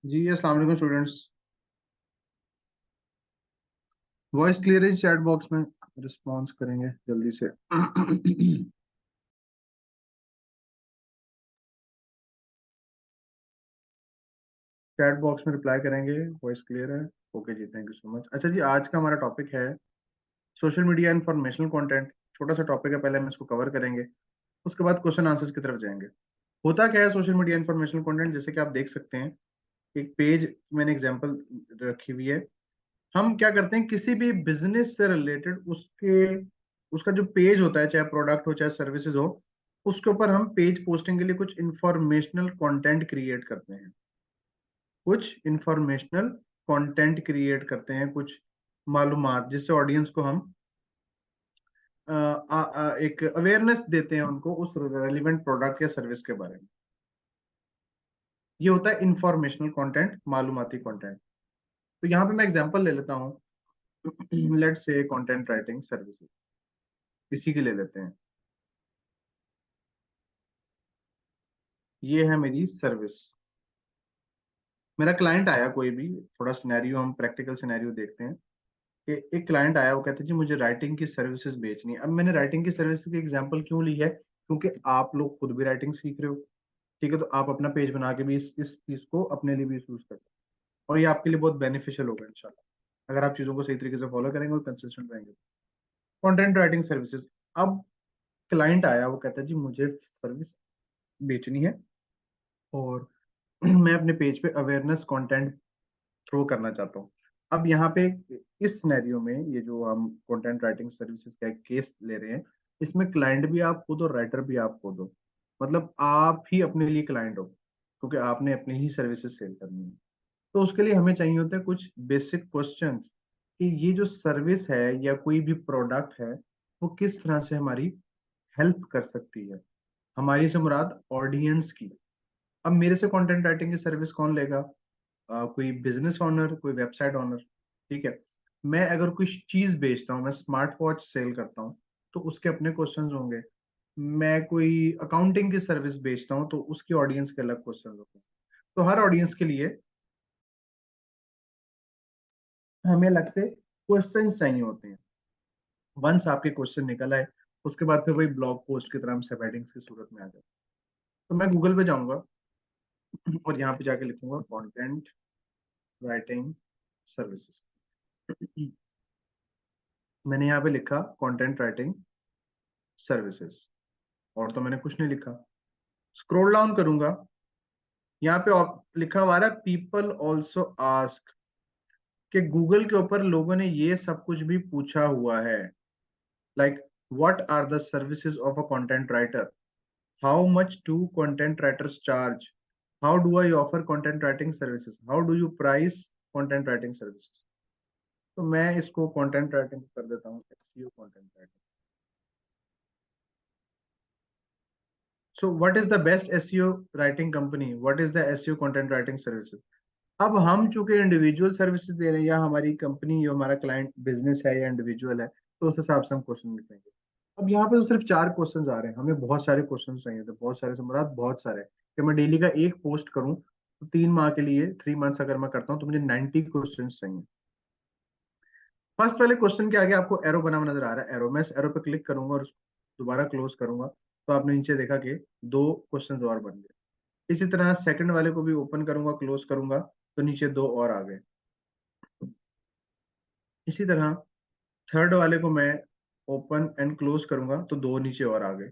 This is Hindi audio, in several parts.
जी अस्सलाम वालेकुम स्टूडेंट्स। वॉइस क्लियर है? चैट बॉक्स में रिस्पॉन्स करेंगे जल्दी से। चैट बॉक्स में रिप्लाई करेंगे। वॉइस क्लियर है? ओके जी, थैंक यू सो मच। अच्छा जी, आज का हमारा टॉपिक है सोशल मीडिया इंफॉर्मेशनल कंटेंट। छोटा सा टॉपिक है, पहले हम इसको कवर करेंगे, उसके बाद क्वेश्चन आंसर्स की तरफ जाएंगे। होता क्या है सोशल मीडिया इंफॉर्मेशनल कंटेंट? जैसे कि आप देख सकते हैं, एक पेज मैंने एग्जांपल रखी हुई है। हम क्या करते हैं, किसी भी बिजनेस से रिलेटेड उसके उसका जो पेज होता है, चाहे प्रोडक्ट हो चाहे सर्विसेज हो, उसके ऊपर हम पेज पोस्टिंग के लिए कुछ इंफॉर्मेशनल कंटेंट क्रिएट करते हैं। कुछ मालूमात जिससे ऑडियंस को हम एक अवेयरनेस देते हैं उनको उस रेलिवेंट प्रोडक्ट या सर्विस के बारे में। ये होता है इंफॉर्मेशनल कंटेंट, मालूमाती कंटेंट। तो यहाँ पे मैं एग्जांपल ले लेता हूँ। Let's say content writing services, इसी के ले लेते हैं। ये है मेरी सर्विस। मेरा क्लाइंट आया कोई भी, थोड़ा सिनेरियो, हम प्रैक्टिकल सिनेरियो देखते हैं कि एक क्लाइंट आया, वो कहते हैं जी मुझे राइटिंग की सर्विसेज बेचनी है। अब मैंने राइटिंग की सर्विसेज की एग्जांपल क्यों ली है? क्योंकि आप लोग खुद भी राइटिंग सीख रहे हो। ठीक है, तो आप अपना पेज बना के भी इस चीज को अपने लिए भी यूज कर सकते हो, और ये आपके लिए बहुत बेनिफिशियल होगा इंशाल्लाह, अगर आप चीजों को सही तरीके से फॉलो करेंगे और कंसिस्टेंट रहेंगे। Content writing services. अब क्लाइंट आया, वो कहता है जी मुझे सर्विस बेचनी है, और मैं अपने पेज पे अवेयरनेस कंटेंट थ्रो करना चाहता हूँ। अब यहाँ पे इस सिनेरियो में, ये जो हम कंटेंट राइटिंग सर्विसेज का एक केस ले रहे हैं, इसमें क्लाइंट भी आप खुद और राइटर भी आप खुद हो। मतलब आप ही अपने लिए क्लाइंट हो, क्योंकि आपने अपनी ही सर्विसेज सेल करनी है। तो उसके लिए हमें चाहिए होते हैं कुछ बेसिक क्वेश्चंस कि ये जो सर्विस है या कोई भी प्रोडक्ट है, वो किस तरह से हमारी हेल्प कर सकती है। हमारी से मुराद ऑडियंस की। अब मेरे से कंटेंट राइटिंग की सर्विस कौन लेगा? कोई बिजनेस ओनर, कोई वेबसाइट ओनर। ठीक है, मैं अगर कुछ चीज बेचता हूँ, मैं स्मार्ट वॉच सेल करता हूँ, तो उसके अपने क्वेश्चंस होंगे। मैं कोई अकाउंटिंग की सर्विस बेचता हूँ, तो उसकी ऑडियंस के अलग क्वेश्चन होंगे। तो हर ऑडियंस के लिए हमें अलग से क्वेश्चन चाहिए होते हैं। वंस आपके क्वेश्चन निकल आए, उसके बाद फिर वही ब्लॉग पोस्ट की तरह हम सब हेडिंग्स की सूरत में आ जाए। तो मैं गूगल पे जाऊंगा और यहाँ पे जाके लिखूंगा कंटेंट राइटिंग सर्विसेज। मैंने यहाँ पे लिखा कंटेंट राइटिंग सर्विसेज, और तो मैंने कुछ नहीं लिखा। स्क्रॉल डाउन करूंगा, यहाँ पे लिखा हुआ है पीपल ऑल्सो आस्क, कि गूगल के ऊपर लोगों ने ये सब कुछ भी पूछा हुआ है। Like, what are the services of a content writer, how much do content writers charge, how do I offer content writing services, how do you price content writing services. तो मैं इसको कंटेंट राइटिंग कर देता हूँ, SEO content writing. So what is the best SEO writing company, what is the SEO content writing services. अब हम चूंकि इंडिविजुअल सर्विसेज दे रहे हैं, या हमारी कंपनी, जो हमारा क्लाइंट बिजनेस है या इंडिविजुअल है, तो उस हिसाब से हम क्वेश्चन लिखेंगे। अब यहाँ पे तो सिर्फ 4 क्वेश्चन आ रहे हैं, हमें बहुत सारे क्वेश्चन चाहिए थे, बहुत सारे से मुराद बहुत सारे, कि मैं डेली का एक पोस्ट करूँ तो 3 माह के लिए, 3 मंथ्स अगर मैं करता हूँ, तो मुझे 90 क्वेश्चन चाहिए। फर्स्ट वाले क्वेश्चन के आगे आपको एरो बना हुआ नजर आ रहा है, एरो, मैं इस एरो पे क्लिक करूंगा और उसको दोबारा क्लोज करूंगा, तो आपने नीचे देखा कि 2 क्वेश्चन और बन गए। इसी तरह सेकंड वाले को भी ओपन करूंगा, क्लोज करूंगा, तो नीचे 2 और आ गए। इसी तरह थर्ड वाले को मैं ओपन एंड क्लोज करूंगा, तो 2 नीचे और आ गए।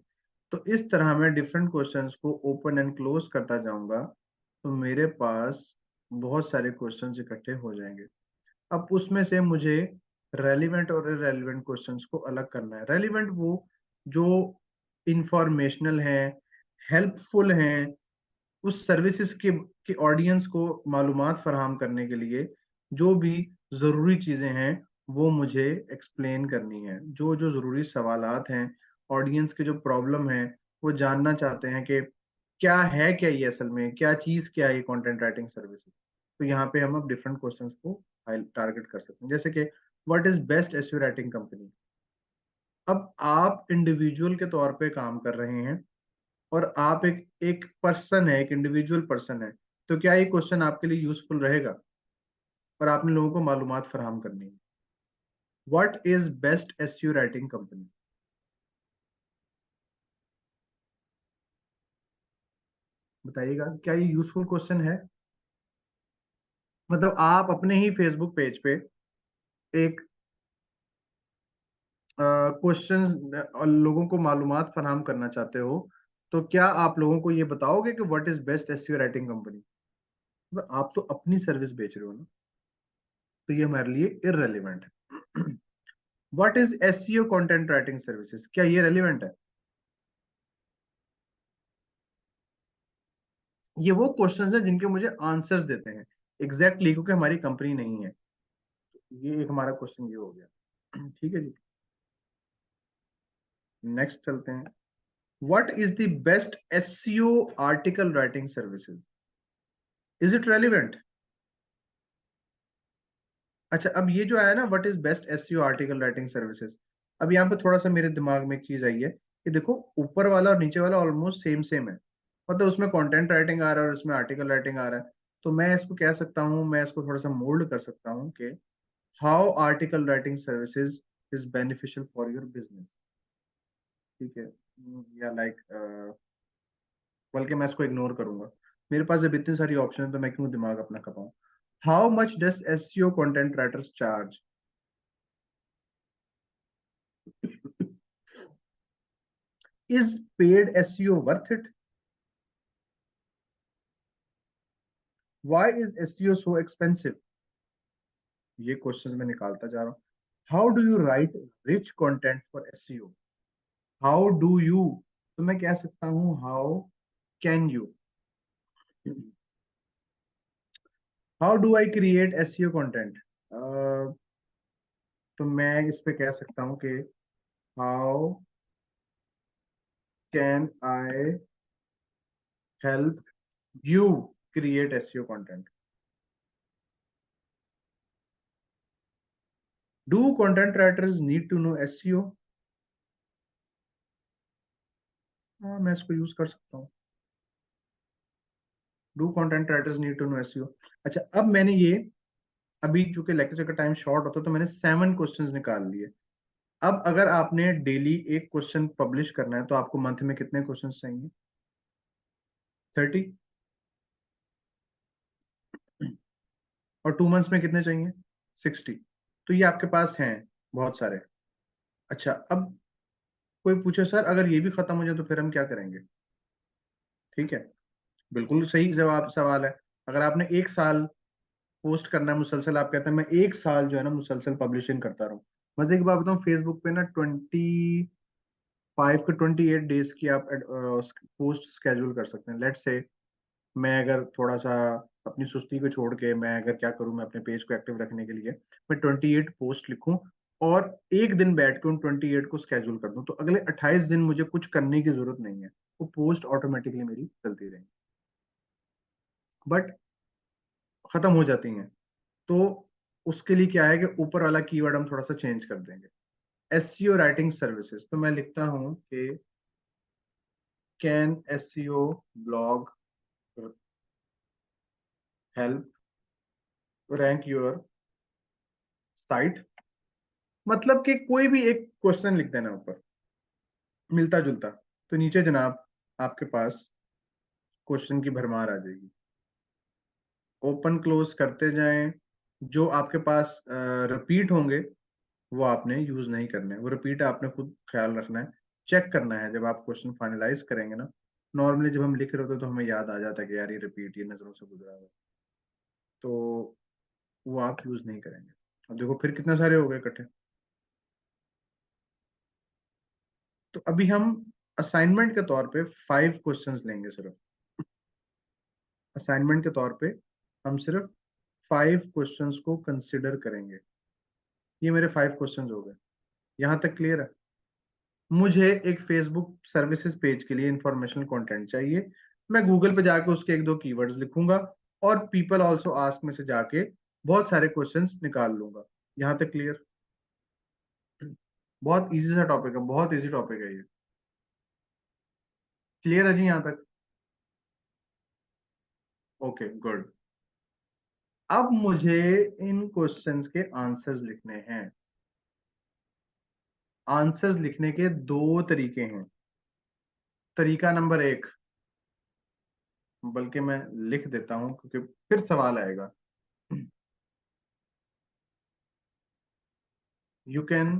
तो इस तरह मैं डिफरेंट क्वेश्चंस को ओपन एंड क्लोज करता जाऊंगा, तो मेरे पास बहुत सारे क्वेश्चंस इकट्ठे हो जाएंगे। अब उसमें से मुझे रेलिवेंट और इरेलीवेंट क्वेश्चंस को अलग करना है। रेलिवेंट वो जो इंफॉर्मेशनल है, हेल्पफुल हैं, उस सर्विसेज के ऑडियंस को मालूमात फराहम करने के लिए जो भी जरूरी चीजें हैं, वो मुझे एक्सप्लेन करनी है। जो जो जरूरी सवालात हैं, ऑडियंस के जो प्रॉब्लम है, वो जानना चाहते हैं कि क्या है, क्या ये असल में क्या चीज, क्या है ये कंटेंट राइटिंग सर्विसेज। तो यहाँ पे हम अब डिफरेंट क्वेश्चंस को टारगेट कर सकते हैं, जैसे कि what is best SEO writing company. अब आप इंडिविजुअल के तौर पे काम कर रहे हैं, और आप एक एक पर्सन है, एक इंडिविजुअल पर्सन है। तो क्या ये क्वेश्चन आपके लिए यूजफुल रहेगा? और आपने लोगों को मालूमात फराहम करनी है। What is best SEO writing company? बताइएगा, क्या ये यूजफुल क्वेश्चन है? मतलब आप अपने ही फेसबुक पेज पे एक क्वेश्चन लोगों को मालूमात फराहम करना चाहते हो, तो क्या आप लोगों को ये बताओगे कि what is best SEO writing company? आप तो अपनी सर्विस बेच रहे हो ना, तो ये हमारे लिए इररेलेवेंट है। What is SEO content writing services, क्या ये रेलिवेंट है? ये वो क्वेश्चंस हैं जिनके मुझे आंसर्स देते हैं एग्जैक्टली, क्योंकि हमारी कंपनी नहीं है। ये एक हमारा क्वेश्चन ये हो गया। ठीक है जी। नेक्स्ट चलते हैं। What is the best SEO article writing services? Is it relevant? अच्छा, अब ये जो आया ना, what is best SEO article writing services, अब यहाँ पे थोड़ा सा मेरे दिमाग में एक चीज आई है कि देखो, ऊपर वाला और नीचे वाला ऑलमोस्ट सेम सेम है। मतलब उसमें कंटेंट राइटिंग आ रहा है और इसमें आर्टिकल राइटिंग आ रहा है। तो मैं इसको कह सकता हूँ, मैं इसको थोड़ा सा मोल्ड कर सकता हूँ कि how article writing services is beneficial for your business. ठीक है। या लाइक बल्कि मैं इसको इग्नोर करूंगा। मेरे पास जब इतनी सारी ऑप्शन है तो मैं क्यों दिमाग अपना खपाऊं। How much does SEO content writers charge? Is paid SEO worth it? Why is SEO so expensive? ये क्वेश्चन मैं निकालता जा रहा हूँ। How do you write rich content for SEO? How do you, तो मैं कह सकता हूँ how can you. How do I create SEO content? तो मैं इस पे कह सकता हूँ कि how can I help you create SEO content? Do content writers need to know SEO? हाँ, मैं इसको यूज कर सकता हूँ। Do content writers need to know SEO? अच्छा, अब मैंने ये, अभी चूंकि लेक्चर का टाइम शॉर्ट होता है तो मैंने 7 क्वेश्चंस निकाल लिए। अब अगर आपने डेली एक क्वेश्चन पब्लिश करना है तो आपको मंथ में कितने क्वेश्चंस चाहिए? 30। और 2 मंथ्स में कितने चाहिए? 60। तो ये आपके पास हैं बहुत सारे। अच्छा, अब कोई पूछे सर अगर ये भी खत्म हो जाए तो फिर हम क्या करेंगे? ठीक है, बिल्कुल सही जवाब सवाल है। अगर आपने 1 साल पोस्ट करना है मुसलसल, आप कहते हैं मैं 1 साल जो है ना मुसलसल पब्लिशिंग करता रहूं। मजे की बात बताऊं, फेसबुक पे ना 25 to 28 डेज की आप पोस्ट स्केड्यूल कर सकते हैं। लेट से मैं अगर थोड़ा सा अपनी सुस्ती को छोड़ के मैं अगर क्या करूं, मैं अपने पेज को एक्टिव रखने के लिए मैं 28 पोस्ट लिखूं और एक दिन बैठ के उन 28 को स्केड्यूल कर दूं, तो अगले 28 दिन मुझे कुछ करने की जरूरत नहीं है। वो पोस्ट ऑटोमेटिकली मेरी चलती रहेगी। बट खत्म हो जाती हैं, तो उसके लिए क्या है कि ऊपर वाला कीवर्ड हम थोड़ा सा चेंज कर देंगे। एसईओ राइटिंग सर्विसेज, तो मैं लिखता हूं कि can SEO blog help rank your site. मतलब कि कोई भी एक क्वेश्चन लिख देना ऊपर मिलता जुलता, तो नीचे जनाब आपके पास क्वेश्चन की भरमार आ जाएगी। ओपन क्लोज करते जाएं। जो आपके पास रिपीट होंगे वो आपने यूज नहीं करने, वो रिपीट आपने खुद ख्याल रखना है। चेक करना है जब आप क्वेश्चन फाइनलाइज करेंगे ना। नॉर्मली जब हम लिख रहे होते हैं तो हमें याद आ जाता है कि यार ये रिपीट, ये नजरों से गुजरा है, तो वो आप यूज नहीं करेंगे। अब देखो फिर कितने सारे हो गए इकट्ठे। तो अभी हम असाइनमेंट के तौर पे 5 क्वेश्चंस लेंगे सिर्फ। असाइनमेंट के तौर पे हम सिर्फ 5 क्वेश्चंस को कंसिडर करेंगे। ये मेरे 5 क्वेश्चंस हो गए। यहाँ तक क्लियर है? मुझे एक फेसबुक सर्विसेज पेज के लिए इंफॉर्मेशनल कंटेंट चाहिए। मैं गूगल पे जाके उसके एक दो कीवर्ड्स लिखूंगा और पीपल आल्सो आस्क में से जाके बहुत सारे क्वेश्चंस निकाल लूंगा। यहाँ तक क्लियर? बहुत इजी सा टॉपिक है, बहुत इजी टॉपिक है ये। क्लियर है जी यहाँ तक? Okay good. अब मुझे इन क्वेश्चंस के आंसर्स लिखने हैं। आंसर्स लिखने के दो तरीके हैं। तरीका नंबर एक, बल्कि मैं लिख देता हूं क्योंकि फिर सवाल आएगा। You can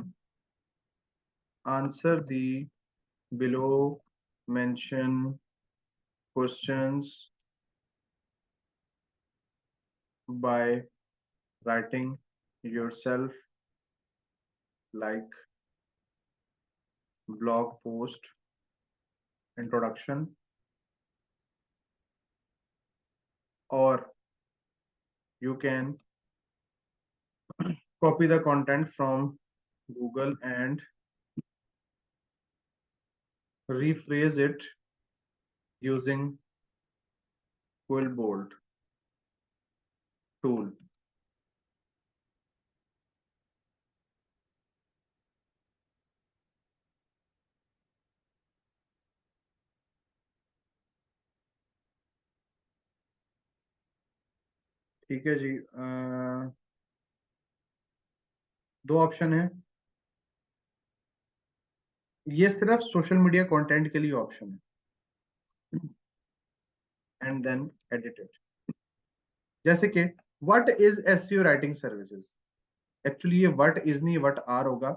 answer the below mention questions by writing yourself like blog post introduction, or you can copy the content from Google and rephrase it using Quillbolt tool. ठीक है जी। दो ऑप्शन है। ये सिर्फ सोशल मीडिया कंटेंट के लिए ऑप्शन है। And then edit it. जैसे कि what is SEO writing services. Actually ये व्हाट इज नहीं, व्हाट आर होगा।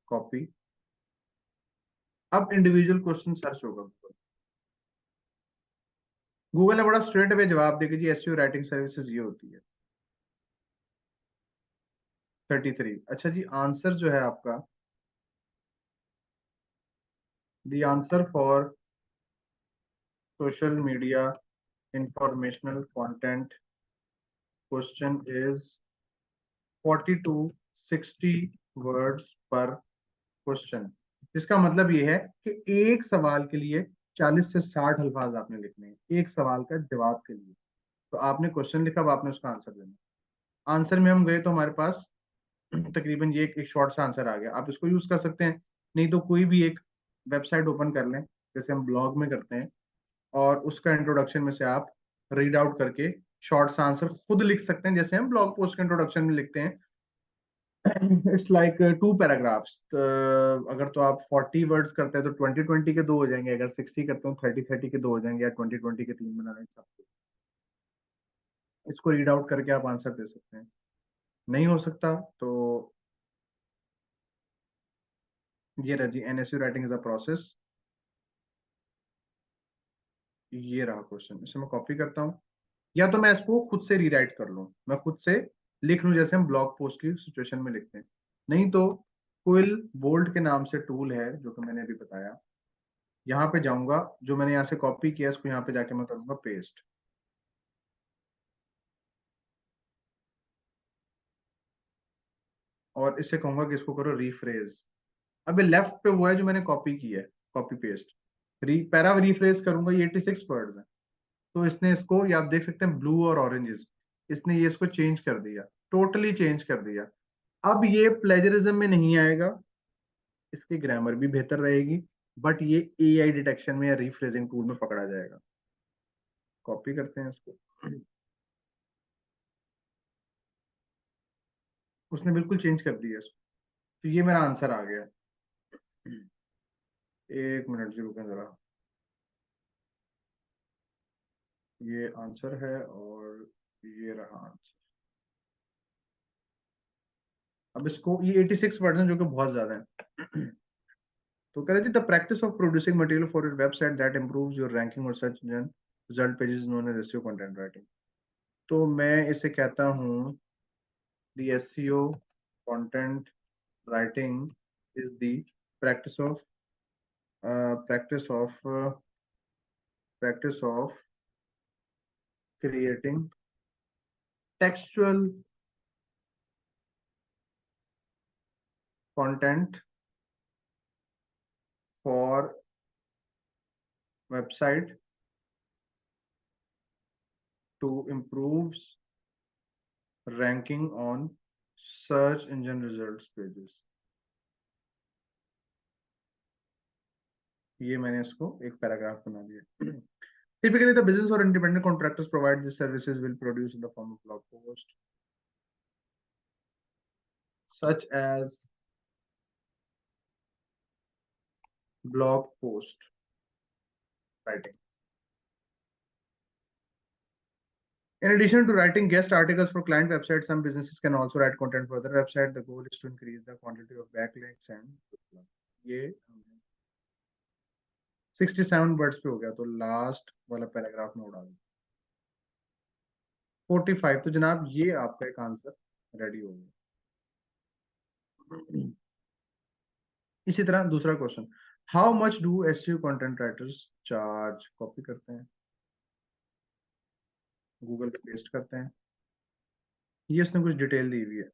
कॉपी। अब इंडिविजुअल क्वेश्चन सर्च होगा। गूगल ने बड़ा स्ट्रेट अवे जवाब देगा जी एसईओ राइटिंग सर्विसेज ये होती है। 33। अच्छा जी, आंसर जो है आपका, the answer for social media informational content question is 40 to 60 words पर क्वेश्चन। इसका मतलब ये है कि एक सवाल के लिए 40 से 60 अल्फाज आपने लिखने हैं एक सवाल का जवाब के लिए। तो आपने क्वेश्चन लिखा, अब आपने उसका आंसर देना। आंसर में हम गए तो हमारे पास तकरीबन ये एक शॉर्ट सा आंसर आ गया। आप इसको यूज कर सकते हैं, नहीं तो कोई भी एक वेबसाइट ओपन कर लें जैसे हम ब्लॉग में करते हैं, और उसका इंट्रोडक्शन में से आप रीड आउट करके शॉर्ट सा आंसर खुद लिख सकते हैं, जैसे हम ब्लॉग पोस्ट के इंट्रोडक्शन में लिखते हैं। It's like 2 paragraphs. अगर तो आप 40 वर्ड्स करते हैं तो 20-20 के दो हो जाएंगे, अगर 60 करते हो 30-30 के दो हो जाएंगे, या 20-20 के तीन बना लेंगे। इसको रीड आउट करके आप आंसर दे सकते हैं। नहीं हो सकता तो ये रहा जी, NSU writing is a process. ये रहा क्वेश्चन, इसे मैं कॉपी करता हूँ, या तो मैं इसको खुद से रीराइट कर लूँ, मैं खुद से लिख लूँ जैसे हम ब्लॉग पोस्ट की सिचुएशन में लिखते हैं। नहीं तो क्विल बोल्ट के नाम से टूल है जो कि मैंने अभी बताया। यहाँ पे जाऊंगा, जो मैंने यहाँ से कॉपी किया इसको यहाँ पे जाके मैं करूंगा पेस्ट, और इससे कहूंगा कि इसको करो रीफ्रेज। अब ये लेफ्ट पे वो है जो मैंने कॉपी किया है, कॉपी पेस्ट। पैरा रीफ्रेज करूंगा, ये 86 वर्ड्स है। तो इसने इसको, ये आप देख सकते हैं ब्लू और ऑरेंजेस, इसने ये इसको चेंज कर दिया, टोटली चेंज कर दिया। अब ये प्लेजरिज्म में नहीं आएगा, इसकी ग्रामर भी बेहतर रहेगी, बट ये एआई डिटेक्शन में या रीफ्रेजिंग टूल में पकड़ा जाएगा। कॉपी करते हैं इसको। उसने बिल्कुल चेंज कर दिया इसको। तो ये मेरा आंसर आ गया। एक मिनट जी रुकें जरा। ये आंसर है और ये रहा आंसर। अब इसको, ये 86 वर्ड हैं जो कि बहुत ज्यादा है। तो कह रहे थे the practice of producing material for your website that improves your ranking और search engine result pages known as SEO content writing. तो मैं इसे कहता हूँ the SEO content writing is the practice of practice of practice of creating textual content for website to improve ranking on search engine results pages ये मैंने इसको एक पैराग्राफ बना दिया। Typically, the business or independent contractors provide these services will produce in the form of blog post, such as blog post writing. In addition to writing guest articles for client websites, some businesses can also write content for other websites. The goal is to increase the quantity of backlinks and ये 67 वर्ड्स पे हो गया, तो लास्ट वाला पैराग्राफ में उड़ा दूं 45। तो जनाब ये आपका एक आंसर रेडी हो गया। इसी तरह दूसरा question, how much do SEO content writers charge? Copy करते हैं, गूगल पे पेस्ट करते हैं, ये उसने कुछ डिटेल दी हुई है।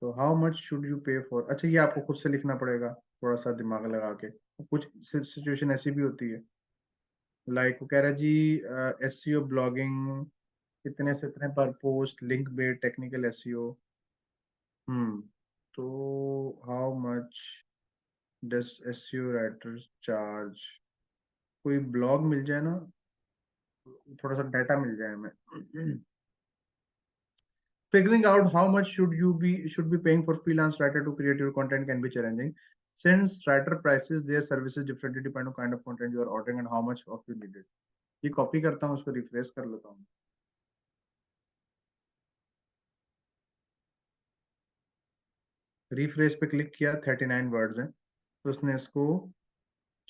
तो हाउ मच शुड यू पे फॉर, अच्छा ये आपको खुद से लिखना पड़ेगा थोड़ा सा दिमाग लगा के। कुछ सिचुएशन ऐसी भी होती है, लाइक वो कह रहा है जी एसईओ ब्लॉगिंग इतने से इतने पर post, link based technical SEO. Hmm, तो how much does SEO writers charge? कोई ब्लॉग मिल जाए ना, थोड़ा सा डाटा मिल जाए हमें। Figuring out how much should be paying for freelance writer to create your content can be challenging, since writer prices their services differently depending on kind of content you are ordering and how much of you need it. ये कॉपी करता हूँ, उसको रिफ्रेश कर लेता हूँ। रिफ्रेश पे क्लिक किया, 39 वर्ड्स हैं, तो उसने इसको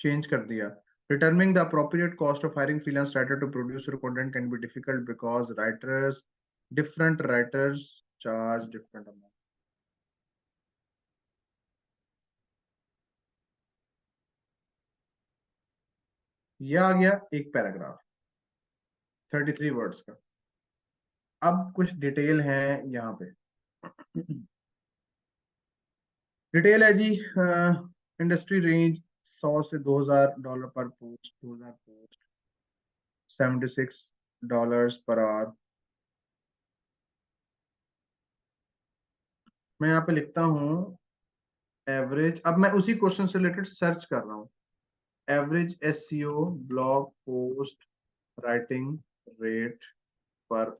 चेंज कर दिया। Determining the appropriate cost of hiring freelance writer to produce your content can be difficult because different writers charge different amount. ये आ गया एक पैराग्राफ 33 वर्ड्स का। अब कुछ डिटेल है यहाँ पे। डिटेल है जी, इंडस्ट्री रेंज 100 से $2000 पर पोस्ट, 2000 पोस्ट, $76 पर आवर। मैं यहाँ पे लिखता हूँ एवरेज, अब मैं उसी क्वेश्चन से रिलेटेड सर्च कर रहा हूँ, average SEO blog post writing rate पर।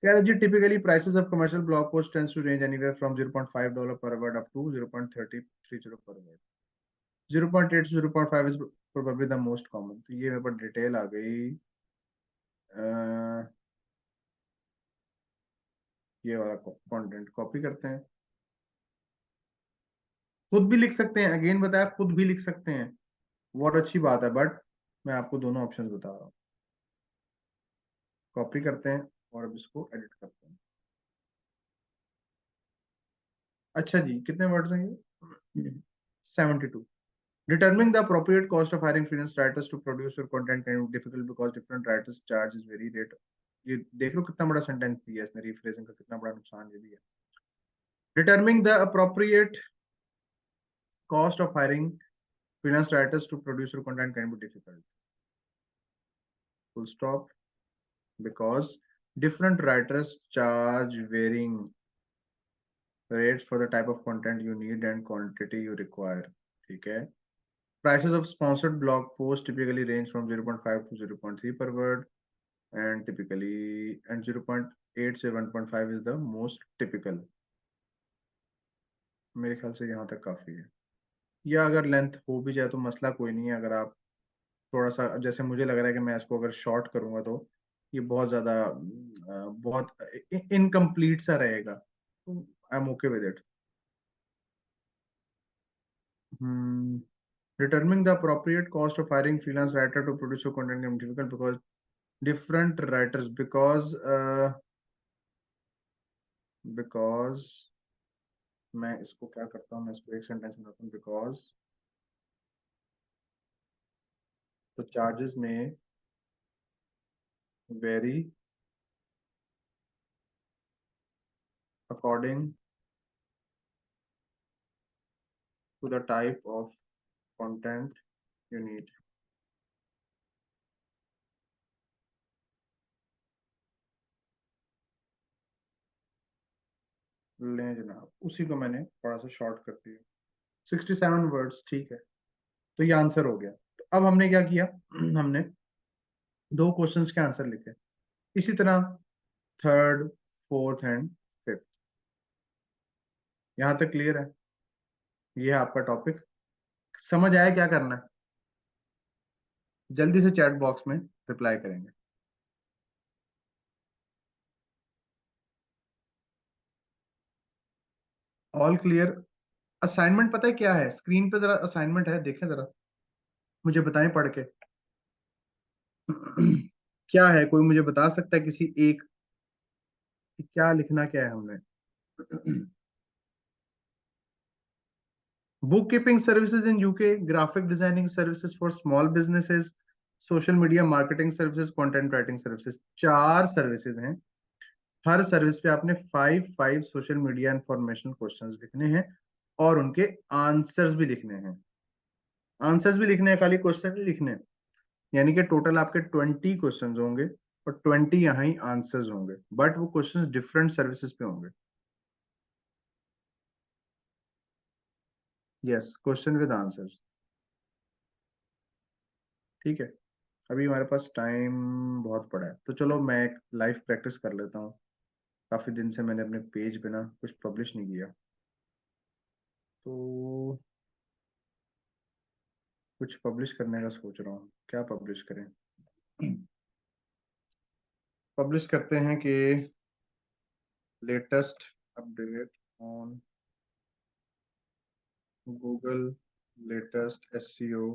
कह रहे जी typically prices of commercial blog post tends to range anywhere from $0.5 per word up to 0.30 per word. 0.8 to 0.5 is probably the most common। तो ये मेरे पास डिटेल आ गई। ये वाला कंटेंट कॉपी करते हैं, खुद भी लिख सकते हैं, अगेन बताया खुद भी लिख सकते हैं, बहुत अच्छी बात है, बट मैं आपको दोनों ऑप्शंस बता रहा हूँ। कॉपी करते हैं और अब इसको एडिट करते हैं। अच्छा जी, कितने वर्ड्स हैं ये? 72। Determining the appropriate cost of hiring freelance writers to produce your content can be difficult because different writers charges vary rate। ये देख लो कितना बड़ा सेंटेंस दिया है इसने, रिफ्रेजिंग का कितना बड़ा नुकसान ये भी है। Determining the appropriate cost of hiring freelance writers to produce your content can be difficult. Full stop. Because different writers charge varying rates for the type of content you need and quantity you require। ठीक है। Prices of sponsored blog posts typically range from 0.5 to 0.3 per word, and 0.8 से 1.5 is the most typical। मेरे ख्याल से यहाँ तक काफी है, या अगर लेंथ हो भी जाए तो मसला कोई नहीं है। अगर आप थोड़ा सा, जैसे मुझे लग रहा है कि मैं इसको अगर शॉर्ट करूंगा तो ये बहुत ज्यादा बहुत इनकम्प्लीट सा रहेगा, तो I am okay with it. Determining the appropriate cost of hiring freelance writer to produce your content is difficult because different writers, because मैं इसको क्या करता हूँ, मैं इसको एक सेंटेंस में रखता हूँ, बिकॉज तो चार्जेस में very according to the type of content you need। लें जनाब, उसी को मैंने थोड़ा सा शॉर्ट कर दिया। 67 वर्ड्स, ठीक है। तो ये आंसर हो गया। तो अब हमने क्या किया, हमने दो क्वेश्चंस के आंसर लिखे। इसी तरह थर्ड, फोर्थ एंड फिफ्थ। यहां तक क्लियर है? ये है आपका टॉपिक। समझ आया क्या करना है? जल्दी से चैट बॉक्स में रिप्लाई करेंगे। All clear. असाइनमेंट पता है क्या है? स्क्रीन पे जरा असाइनमेंट है, देखें जरा, मुझे बताएं पढ़ के। क्या है, कोई मुझे बता सकता है किसी एक कि क्या लिखना क्या है हमने? Book keeping services in UK, graphic designing services for small businesses, social media marketing services, content writing services, चार सर्विसेज हैं। हर सर्विस पे आपने five five social media information questions लिखने हैं और उनके आंसर्स भी लिखने हैं। आंसर्स भी लिखने हैं, खाली क्वेश्चन नहीं लिखने हैं। यानी कि टोटल आपके 20 क्वेश्चंस होंगे और 20 यहाँ ही आंसर्स होंगे, बट वो क्वेश्चंस डिफरेंट सर्विसेज पे होंगे। Yes, question with answers. ठीक है। अभी हमारे पास टाइम बहुत पड़ा है, तो चलो मैं एक लाइव प्रैक्टिस कर लेता हूँ। काफी दिन से मैंने अपने पेज पे ना कुछ पब्लिश नहीं किया, तो कुछ पब्लिश करने का सोच रहा हूँ। क्या पब्लिश करें? पब्लिश करते हैं कि latest update on Google, latest SEO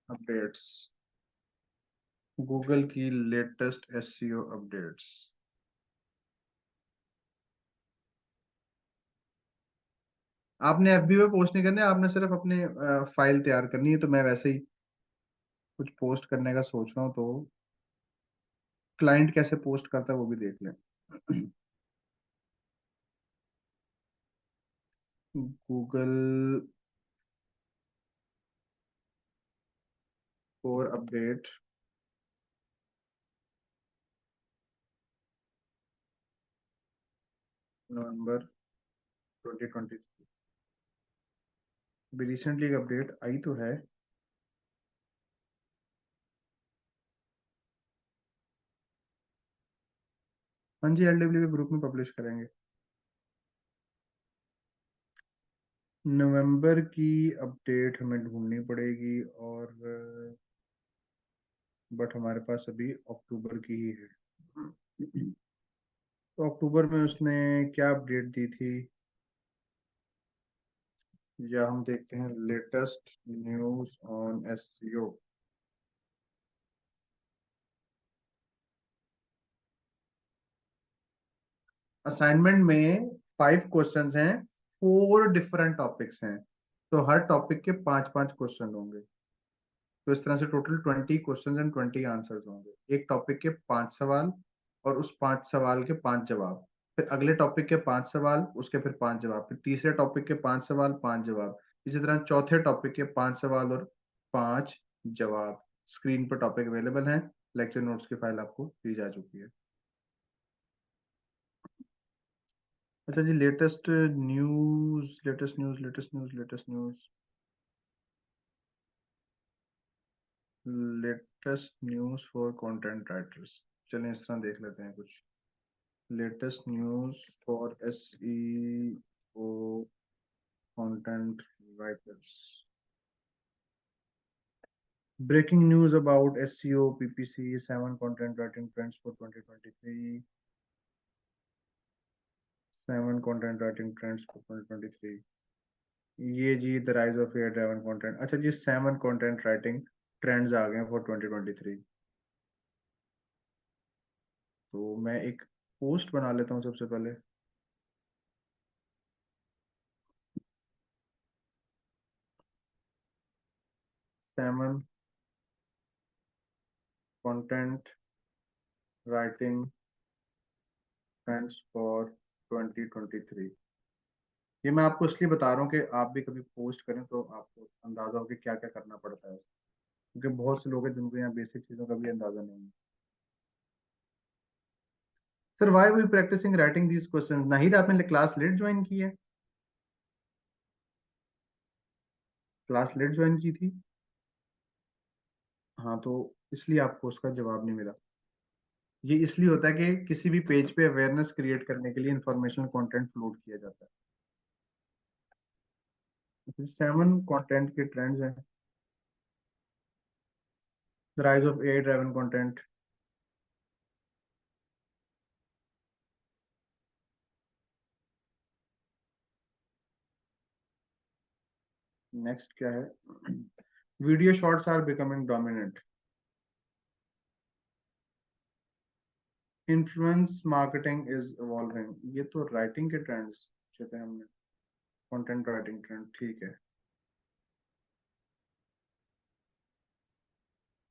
updates, Google की लेटेस्ट एसईओ अपडेट्स। आपने एफबी पे पोस्ट नहीं करने, आपने सिर्फ अपने फाइल तैयार करनी है। तो मैं वैसे ही कुछ पोस्ट करने का सोच रहा हूँ, तो क्लाइंट कैसे पोस्ट करता है वो भी देख लें। गूगल फॉर अपडेट नवंबर 2023। अभी रिसेंटली एक अपडेट आई तो है। हाँ जी, एलडब्ल्यू के ग्रुप में पब्लिश करेंगे। नवंबर की अपडेट हमें ढूंढनी पड़ेगी, और बट हमारे पास अभी अक्टूबर की ही है। तो अक्टूबर में उसने क्या अपडेट दी थी, या हम देखते हैं latest news on SEO. Assignment में 5 क्वेश्चंस हैं, 4 डिफरेंट टॉपिक्स हैं, तो हर टॉपिक के 5 5 क्वेश्चन होंगे। तो इस तरह से टोटल 20 क्वेश्चंस एंड 20 आंसर्स होंगे। एक टॉपिक के 5 सवाल और उस 5 सवाल के 5 जवाब। फिर अगले टॉपिक के 5 सवाल, उसके फिर 5 जवाब, फिर तीसरे टॉपिक के 5 सवाल 5 जवाब। इसी तरह चौथे टॉपिक के 5 सवाल और 5 जवाब। स्क्रीन पर टॉपिक अवेलेबल है, लेक्चर नोट्स की फाइल आपको दी जा चुकी है। अच्छा जी, latest news, latest news, latest news, latest news, latest news for content writers. चलिए इस तरह देख लेते हैं कुछ। Latest news for SEO content writers. Breaking news about SEO PPC, 7 content writing trends for 2023। 7 content writing trends for 2023। ये जी the rise of AI driven content. अच्छा जी, 7 कंटेंट राइटिंग ट्रेंड्स आ गए हैं फॉर 2023। तो मैं एक पोस्ट बना लेता हूँ सबसे पहले। 7 कंटेंट राइटिंग ट्रेंड्स फॉर 2023। ये मैं आपको इसलिए बता रहा हूँ कि आप भी कभी पोस्ट करें तो आपको अंदाजा हो कि क्या क्या करना पड़ता है, क्योंकि बहुत से लोग हैं जिनको यहाँ बेसिक चीजों का भी अंदाजा नहीं है। Sir why we practicing writing these question? Nahid, आपने क्लास लेट ज्वाइन की है? क्लास लेट ज्वाइन की थी। हाँ, तो इसलिए आपको उसका जवाब नहीं मिला। ये इसलिए होता है कि किसी भी पेज पे अवेयरनेस क्रिएट करने के लिए इंफॉर्मेशनल कंटेंट फ्लोट किया जाता है। 7 कंटेंट के ट्रेंड्स हैं। The rise of AI driven content. Next क्या है? Video shorts are becoming dominant. Influence marketing is evolving. ये तो राइटिंग के ट्रेंड्स पूछे थे हमने। कंटेंट राइटिंग ट्रेंड, ठीक है।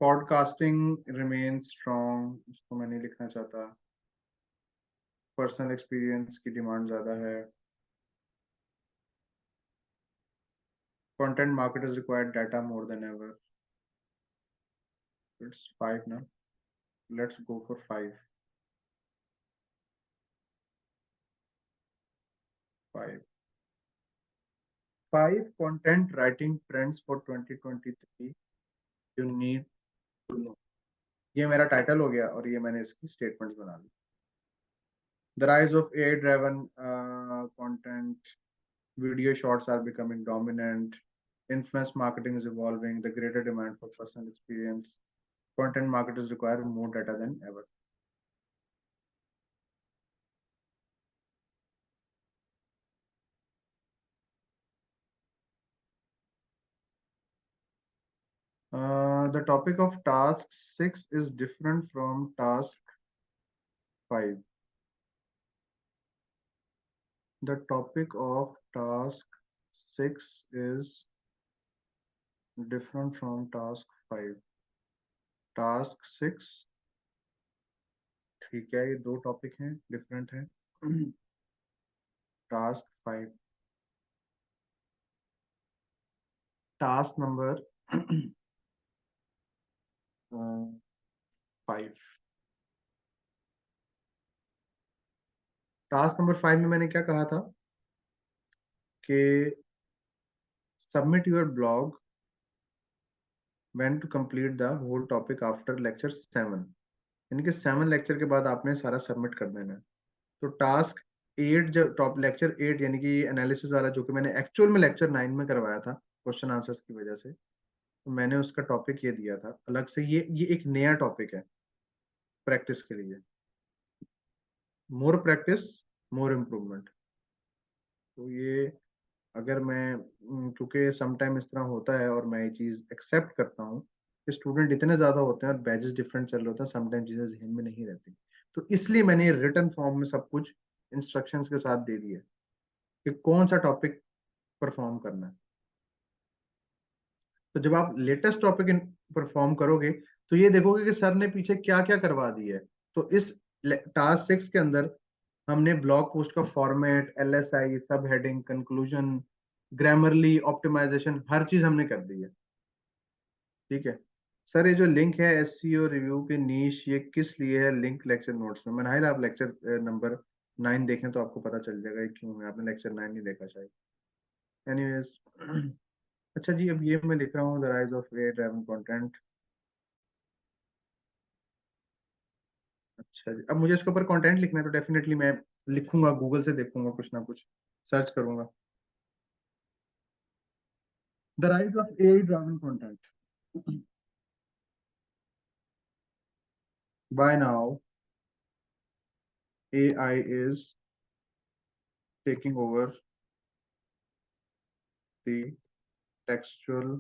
पॉडकास्टिंग रिमेन स्ट्रॉन्ग, इसको मैं नहीं लिखना चाहता। पर्सनल एक्सपीरियंस की डिमांड ज्यादा है। Content marketers require data more than ever. It's 5 ना। Let's go for 5। 5 5 content writing trends for 2023 you need to know. ये मेरा टाइटल हो गया और ये मैंने इसकी स्टेटमेंट्स बना ली। The rise of AI driven content. Video shorts are becoming dominant. Influence marketing is evolving. The greater demand for personal experience. Content marketers require more data than ever. The topic of task 6 is different from task 5. The topic of task 6 is different from task 5. Task 6, ठीक है, ये दो टॉपिक हैं, डिफरेंट हैं। Task 5, task number 5। Task number 5 में मैंने क्या कहा था कि submit your blog when to complete the whole topic after lecture 7। यानी कि 7 लेक्चर के बाद आपने सारा सबमिट कर देना है। तो टास्क 8, जब टॉप लेक्चर 8 यानी कि एनालिसिस वाला जो कि मैंने एक्चुअल में लेक्चर 9 में करवाया था क्वेश्चन आंसर्स की वजह से, तो मैंने उसका टॉपिक ये दिया था अलग से। ये एक नया टॉपिक है प्रैक्टिस के लिए। मोर प्रैक्टिस, मोर इम्प्रूवमेंट। तो ये, अगर मैं क्योंकि समटाइम इस तरह होता है और मैं ये चीज एक्सेप्ट करता हूँ कि स्टूडेंट इतने ज्यादा होते हैं और बैचेस डिफरेंट चल रहे होते हैं, समटाइम चीजें जहन में नहीं रहती। तो इसलिए मैंने रिटर्न फॉर्म में सब कुछ इंस्ट्रक्शंस के साथ दे दिया कि कौन सा टॉपिक परफॉर्म करना है। तो जब आप लेटेस्ट टॉपिक परफॉर्म करोगे तो ये देखोगे कि सर ने पीछे क्या क्या करवा दिया है। तो इस टास्क 6 के अंदर हमने ब्लॉग पोस्ट का फॉर्मेट, एलएसआई, सब हेडिंग, कंक्लूजन, ग्रामरली ऑप्टिमाइजेशन, हर चीज हमने कर दी है। ठीक है सर, ये जो लिंक है एससीओ रिव्यू के नीश, ये किस लिए है? लिंक लेक्चर नोट्स में। मैंने आप लेक्चर नंबर 9 देखें तो आपको पता चल जाएगा ये क्यों है। आपने लेक्चर 9 नहीं देखा शायद। एनीवेज, अच्छा जी, अब ये मैं लिख रहा हूँ the rise of A driven content. अच्छा जी, अब मुझे इसके ऊपर कंटेंट लिखना है तो डेफिनेटली मैं लिखूंगा, गूगल से देखूंगा, कुछ ना कुछ सर्च करूंगा। The rise of A driven content. By now, AI is taking over the textual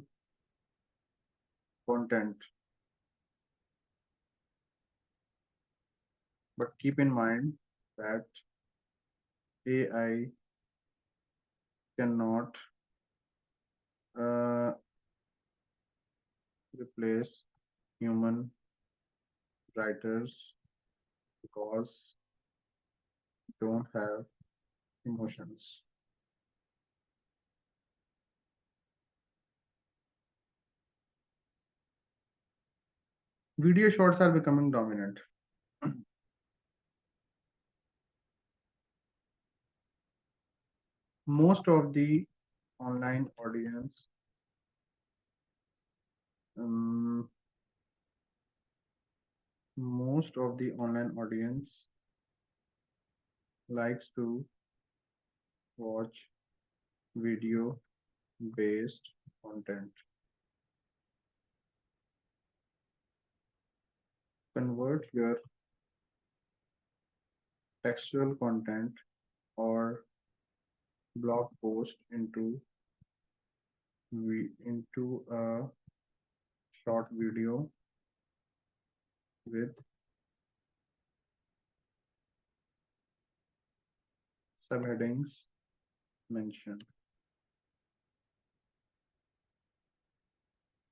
content. But keep in mind that AI cannot uh, replace human writers because they don't have emotions. Video shorts are becoming dominant. Most of the online audience Most of the online audience likes to watch video based content. Convert your textual content or blog post into a short video with subheadings mentioned.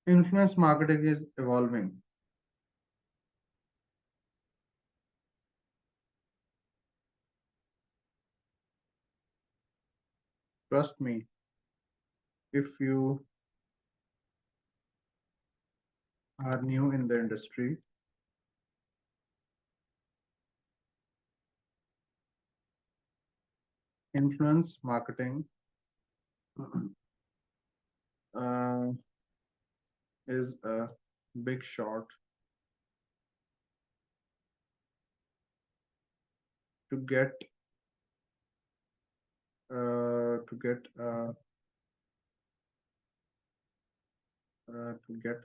Influence marketing is evolving. Trust me, if you are new in the industry, influence marketing uh, is a big shot to get to get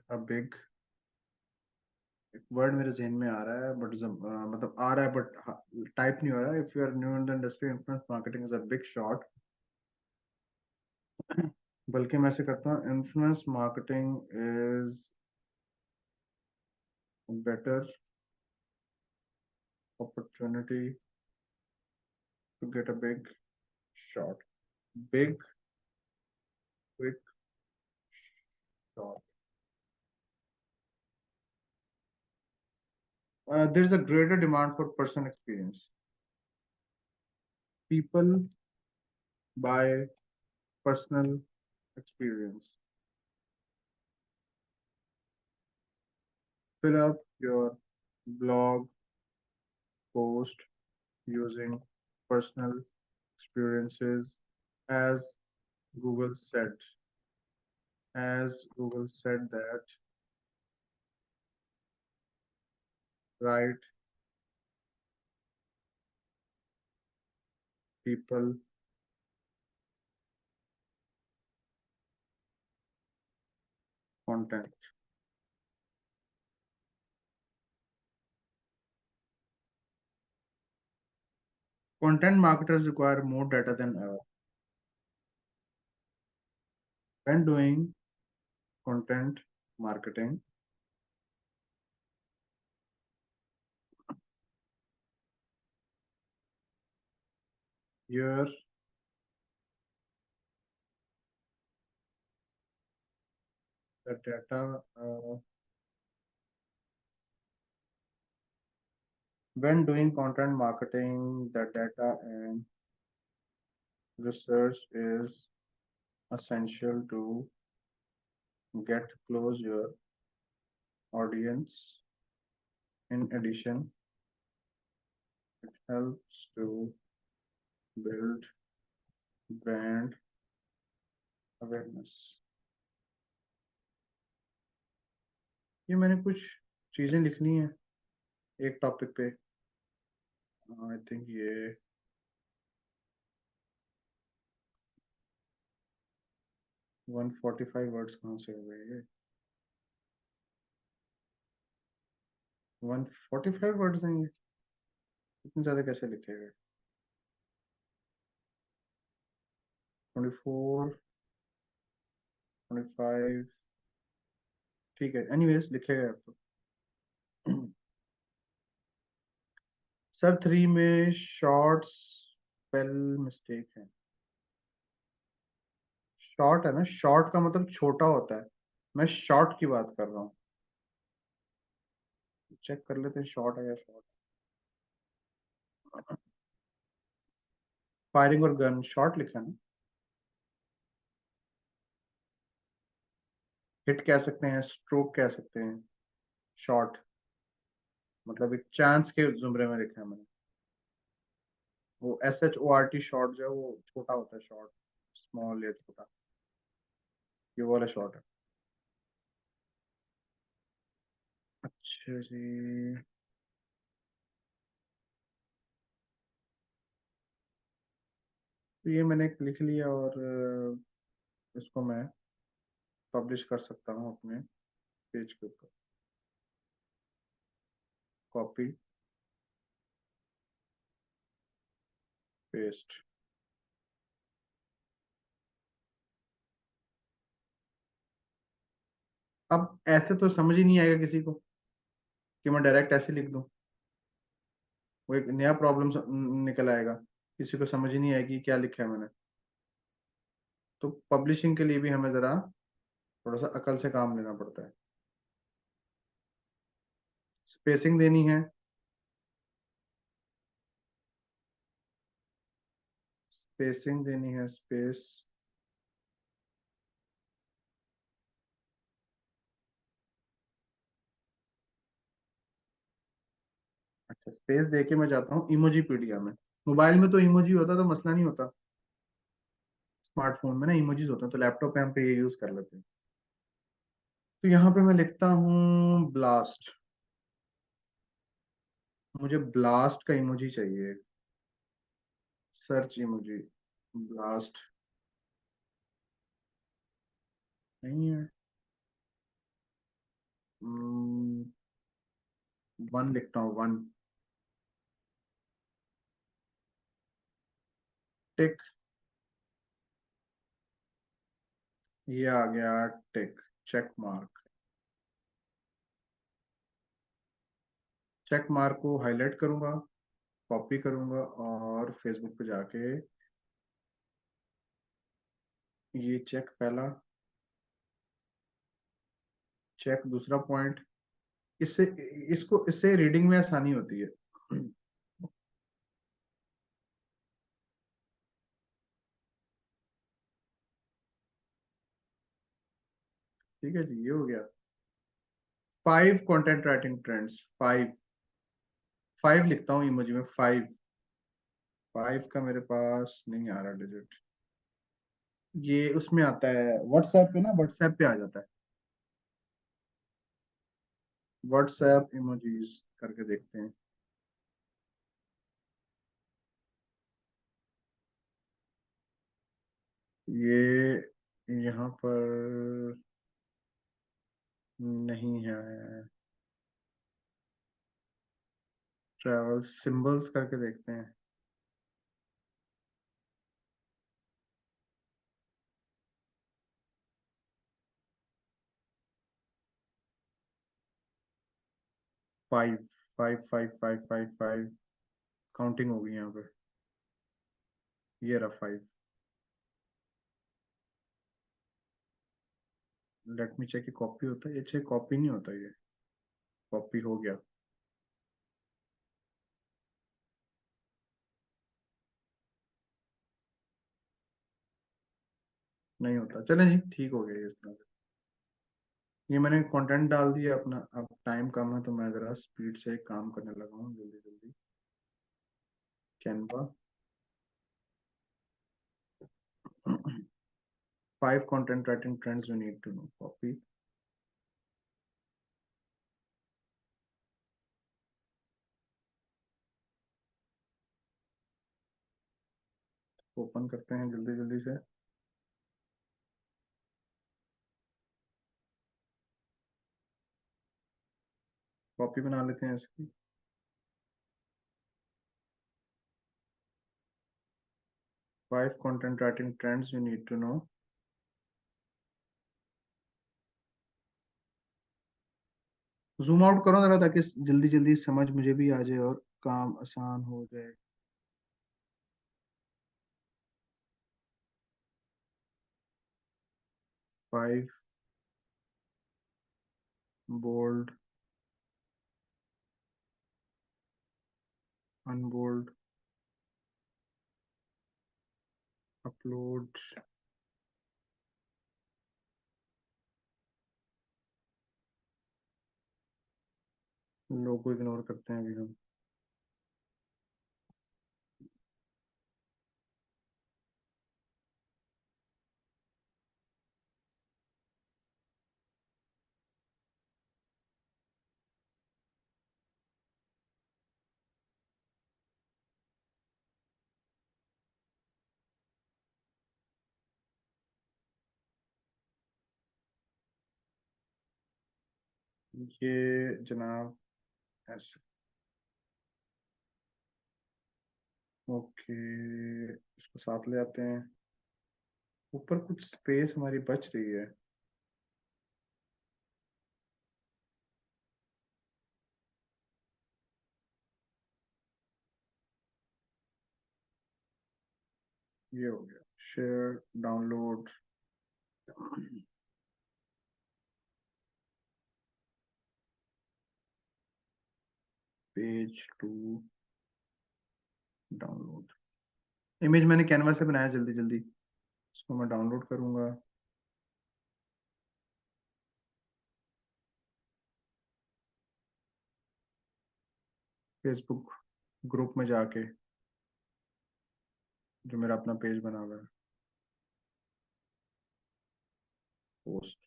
a big एक वर्ड मेरे जहन में आ रहा है बट मतलब आ रहा है बट टाइप नहीं हो रहा है if you are new in the industry influence marketing is a big shot बल्कि मैं ऐसे करता हूँ influence marketing is better opportunity to get a big shot big quick shot there is a greater demand for person experience. People buy personal experience. Fill up your blog post using personal experiences as Google said. As Google said that write people content. Content marketers require more data than ever. When doing content marketing, your the data when doing content marketing, the data and research is essential to get close your audience. In addition, it helps to build brand awareness. ये मैंने कुछ चीजें लिखनी है एक टॉपिक पे आई थिंक ये 145 वर्ड्स कहाँ से हो गए ये 145 वर्ड्स हैं ये इतने ज्यादा कैसे लिखे गए 24 25 ठीक है एनीवेज लिखे गए आपको सर 3 में शॉर्ट्स स्पेल मिस्टेक है शॉर्ट है ना शॉर्ट का मतलब छोटा होता है मैं शॉर्ट की बात कर रहा हूँ चेक कर लेते हैं शॉर्ट है या शॉर्ट फायरिंग और गन शॉर्ट लिखा है ना हिट कह सकते हैं स्ट्रोक कह सकते हैं शॉर्ट मतलब एक चांस के जुमरे में लिखा है मैंने वो SHORT शॉर्ट जो है वो छोटा होता है शॉर्ट स्मॉल या छोटा ये वाला शॉर्ट है अच्छा जी। तो ये मैंने लिख लिया और इसको मैं पब्लिश कर सकता हूँ अपने पेज के ऊपर। Copy paste. अब ऐसे तो समझ ही नहीं आएगा किसी को कि मैं डायरेक्ट ऐसे लिख दूं। वो एक नया प्रॉब्लम निकल आएगा, किसी को समझ ही नहीं आएगी क्या लिखा है मैंने। तो पब्लिशिंग के लिए भी हमें जरा थोड़ा सा अकल से काम लेना पड़ता है। स्पेसिंग देनी है। स्पेसिंग देनी है, स्पेस। अच्छा, स्पेस दे के मैं जाता हूँ इमोजी पीडिया में। मोबाइल में तो इमोजी होता तो मसला नहीं होता, स्मार्टफोन में ना इमोजीज होता है, तो लैपटॉप पे हम पे ये यूज कर लेते हैं। तो यहाँ पे मैं लिखता हूँ ब्लास्ट। मुझे ब्लास्ट का इमोजी चाहिए। Search emoji. ब्लास्ट नहीं है। 1 लिखता हूँ, 1। टिक। ये आ गया टिक, चेक मार्क। चेक मार्क को हाईलाइट करूंगा, कॉपी करूंगा और फेसबुक पे जाके ये चेक पहला, चेक दूसरा पॉइंट। इससे इसको इससे रीडिंग में आसानी होती है। ठीक है जी, ये हो गया। 5 कंटेंट राइटिंग ट्रेंड्स। 5। 5 लिखता हूँ इमोजी में, 5। 5 का मेरे पास नहीं आ रहा डिजिट। ये उसमें आता है व्हाट्सएप पे ना, व्हाट्सएप पे आ जाता है। व्हाट्सएप इमोजीज करके देखते हैं। ये यहाँ पर नहीं है। ट्रैवल सिंबल्स करके देखते हैं। 5। 5 5 5 5 5 काउंटिंग होगी यहाँ पे। ये रहा 5। लेट मी चेक, कॉपी होता है? अच्छा, कॉपी नहीं होता ये। कॉपी हो गया। नहीं होता, चले जी, ठीक हो गया ये इस तरह से। ये मैंने कंटेंट डाल दिया अपना। अब टाइम कम है तो मैं जरा स्पीड से काम करने लगा हूँ, जल्दी जल्दी। Canva. 5 content writing trends you need to know. Copy. Open करते हैं जल्दी जल्दी से। कॉपी बना लेते हैं इसकी। 5 content writing trends you need to know। Zoom out करो जरा ताकि जल्दी जल्दी समझ मुझे भी आ जाए और काम आसान हो जाए। 5 बोल्ड, अनबोल्ड, अपलोड। लोगो इग्नोर करते हैं अभी हम। ये जनाब ऐसे। ओके, इसको साथ ले आते हैं। ऊपर कुछ स्पेस हमारी बच रही है। ये हो गया, share download. Page to download. Image मैंने कैनवा से बनाया, जल्दी जल्दी इसको मैं डाउनलोड करूंगा। फेसबुक ग्रुप में जाके, जो मेरा अपना पेज बना हुआ है। पोस्ट।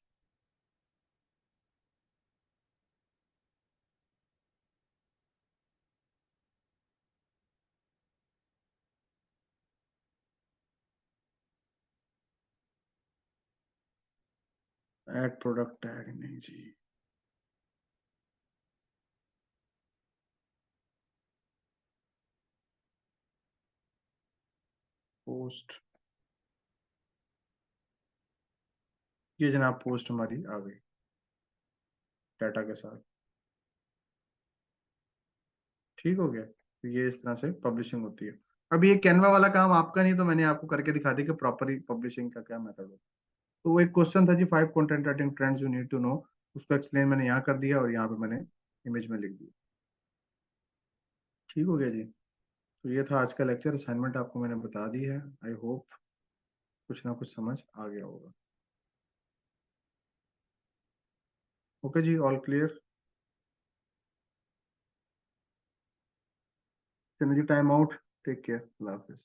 ऐड प्रोडक्ट टैग नहीं जी। पोस्ट। ये जनाब पोस्ट हमारी आ गई डाटा के साथ। ठीक हो गया, तो ये इस तरह से पब्लिशिंग होती है। अब ये कैनवा वाला काम आपका नहीं, तो मैंने आपको करके दिखा दी कि प्रॉपरली पब्लिशिंग का क्या मेथड हो। तो वो एक क्वेश्चन था जी, 5 content writing trends you need to know. उसको एक्सप्लेन मैंने यहाँ कर दिया और यहाँ पे मैंने इमेज में लिख दिया। ठीक हो गया जी। तो ये था आज का लेक्चर, असाइनमेंट आपको मैंने बता दी है। आई होप कुछ ना कुछ समझ आ गया होगा। ओके जी, ऑल क्लियर। चलिए जी, टाइम आउट। टेक केयर, अल्लाह हाफिज।